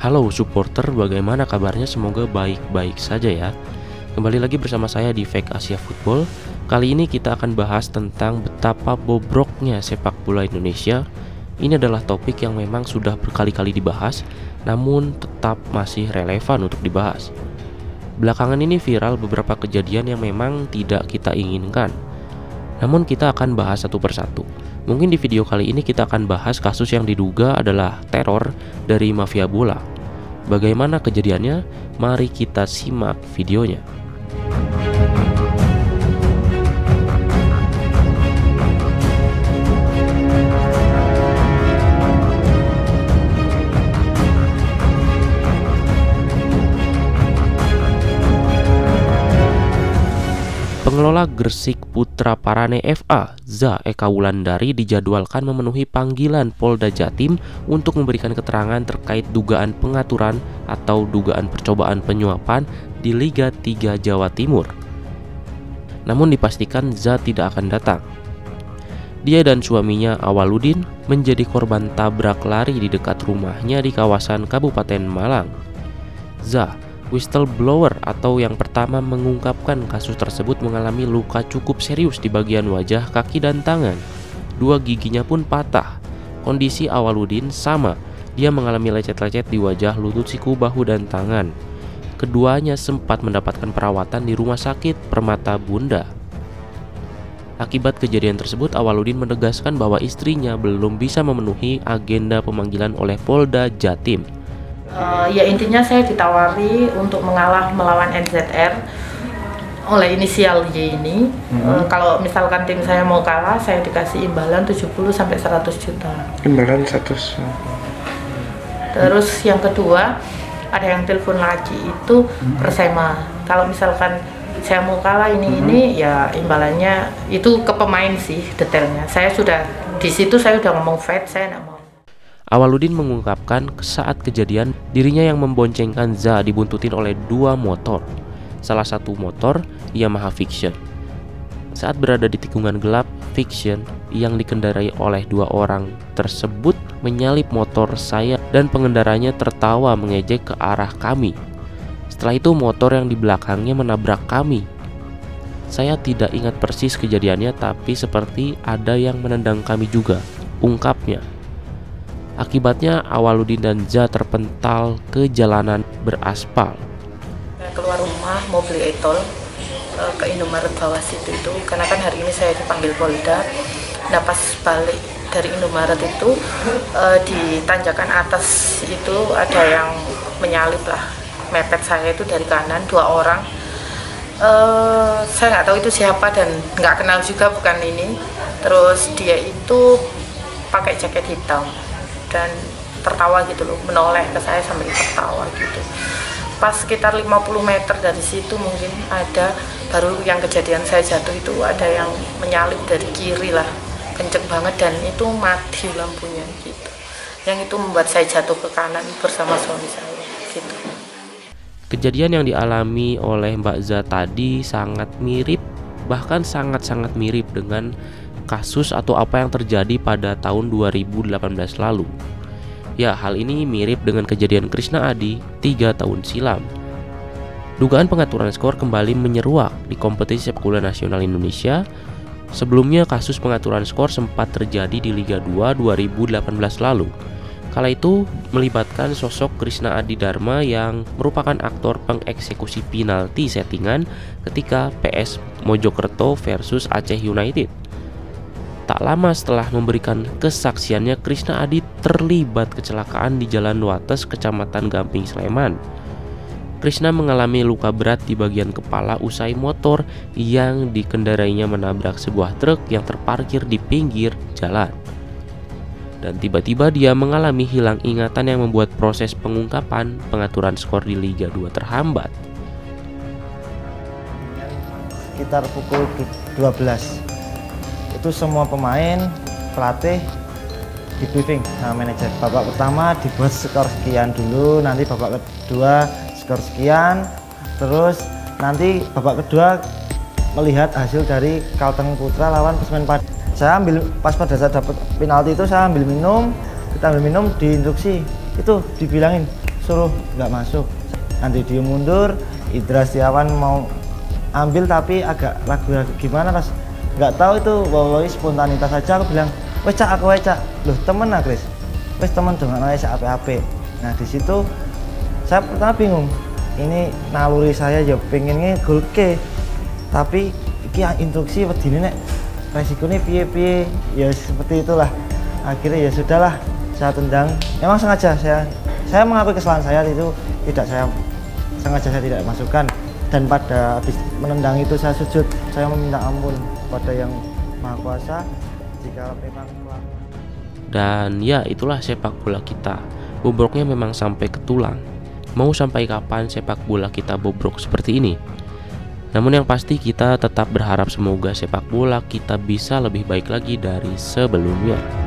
Halo supporter, bagaimana kabarnya? Semoga baik-baik saja ya. Kembali lagi bersama saya di Fake Asia Football. Kali ini kita akan bahas tentang betapa bobroknya sepak bola Indonesia. Ini adalah topik yang memang sudah berkali-kali dibahas, namun tetap masih relevan untuk dibahas. Belakangan ini viral beberapa kejadian yang memang tidak kita inginkan. Namun kita akan bahas satu persatu. Mungkin di video kali ini kita akan bahas kasus yang diduga adalah teror dari mafia bola. Bagaimana kejadiannya? Mari kita simak videonya. Pengelola Gresik Putra Parane FA, Za Eka Wulandari, dijadwalkan memenuhi panggilan Polda Jatim untuk memberikan keterangan terkait dugaan pengaturan atau dugaan percobaan penyuapan di Liga 3 Jawa Timur. Namun dipastikan Za tidak akan datang. Dia dan suaminya Awaludin menjadi korban tabrak lari di dekat rumahnya di kawasan Kabupaten Malang. Za, whistleblower atau yang pertama mengungkapkan kasus tersebut, mengalami luka cukup serius di bagian wajah, kaki, dan tangan. 2 giginya pun patah. Kondisi Awaludin sama, dia mengalami lecet-lecet di wajah, lutut, siku, bahu, dan tangan. Keduanya sempat mendapatkan perawatan di Rumah Sakit Permata Bunda. Akibat kejadian tersebut, Awaludin menegaskan bahwa istrinya belum bisa memenuhi agenda pemanggilan oleh Polda Jatim. Ya intinya saya ditawari untuk mengalah melawan NZR oleh inisial Y ini. Kalau misalkan tim saya mau kalah, saya dikasih imbalan 70-100 juta. Imbalan 100. Terus yang kedua, ada yang telepon lagi itu Persema. Kalau misalkan saya mau kalah ini ya imbalannya itu ke pemain sih detailnya. Saya sudah di situ, saya udah ngomong fight, saya nggak mau. Awaludin mengungkapkan saat kejadian dirinya yang memboncengkan Za dibuntutin oleh 2 motor. Salah satu motor Yamaha Fiction. Saat berada di tikungan gelap, Fiction yang dikendarai oleh 2 orang tersebut menyalip motor saya dan pengendaranya tertawa mengejek ke arah kami. Setelah itu motor yang di belakangnya menabrak kami. Saya tidak ingat persis kejadiannya, tapi seperti ada yang menendang kami juga, ungkapnya. Akibatnya Awaludin dan Za terpental ke jalanan beraspal. Saya keluar rumah mau beli etol ke Indomaret bawah situ itu, karena kan hari ini saya dipanggil Polda. Nah pas balik dari Indomaret itu di tanjakan atas itu ada yang menyalip lah, mepet saya itu dari kanan 2 orang. Saya nggak tahu itu siapa dan nggak kenal juga, bukan ini. Terus dia itu pakai jaket hitam dan tertawa gitu loh, menoleh ke saya sambil tertawa gitu. Pas sekitar 50 meter dari situ mungkin ada, baru yang kejadian saya jatuh itu ada yang menyalip dari kiri lah, kenceng banget dan itu mati lampunya gitu. Yang itu membuat saya jatuh ke kanan bersama suami saya gitu. Kejadian yang dialami oleh Mbak Za tadi sangat mirip, bahkan sangat-sangat mirip dengan kasus atau apa yang terjadi pada tahun 2018 lalu. Ya, hal ini mirip dengan kejadian Krisna Adi 3 tahun silam. Dugaan pengaturan skor kembali menyeruak di kompetisi sepak bola nasional Indonesia. Sebelumnya kasus pengaturan skor sempat terjadi di Liga 2 2018 lalu. Kala itu melibatkan sosok Krisna Adi Dharma yang merupakan aktor pengeksekusi penalti settingan ketika PS Mojokerto versus Aceh United. Tak lama setelah memberikan kesaksiannya, Krisna Adi terlibat kecelakaan di Jalan Wates, Kecamatan Gamping, Sleman. Krisna mengalami luka berat di bagian kepala usai motor yang dikendarainya menabrak sebuah truk yang terparkir di pinggir jalan. Dan tiba-tiba dia mengalami hilang ingatan yang membuat proses pengungkapan pengaturan skor di Liga 2 terhambat. Sekitar pukul 12. Itu semua pemain, pelatih di briefing sama manajer. Babak pertama dibuat skor sekian dulu, nanti babak kedua skor sekian, terus nanti babak kedua melihat hasil dari Kalteng Putra lawan Persmen Padang. Saya ambil pas pada saat dapat penalti itu saya ambil minum, kita ambil minum, diinstruksi itu dibilangin suruh nggak masuk. Nanti dia mundur, Indra Setiawan mau ambil tapi agak ragu-ragu gimana, pas nggak tahu itu bawa spontanitas aja. Aku bilang, wes Cak, aku Cak, loh temen lah Chris, wes temen dengan saya ape-ape. Nah di situ saya pertama bingung, ini naluri saya ya pengennya gol ke, tapi iki instruksi wedine nek resikonya piye-piye, ya seperti itulah. Akhirnya ya sudahlah, saya tendang. Memang sengaja saya mengakui kesalahan saya itu, saya tidak masukkan, dan pada habis menendang itu saya sujud, saya meminta ampun pada Yang Maha Kuasa jika memang Dan ya itulah sepak bola kita, bobroknya memang sampai ke tulang. Mau sampai kapan sepak bola kita bobrok seperti ini? Namun yang pasti kita tetap berharap semoga sepak bola kita bisa lebih baik lagi dari sebelumnya.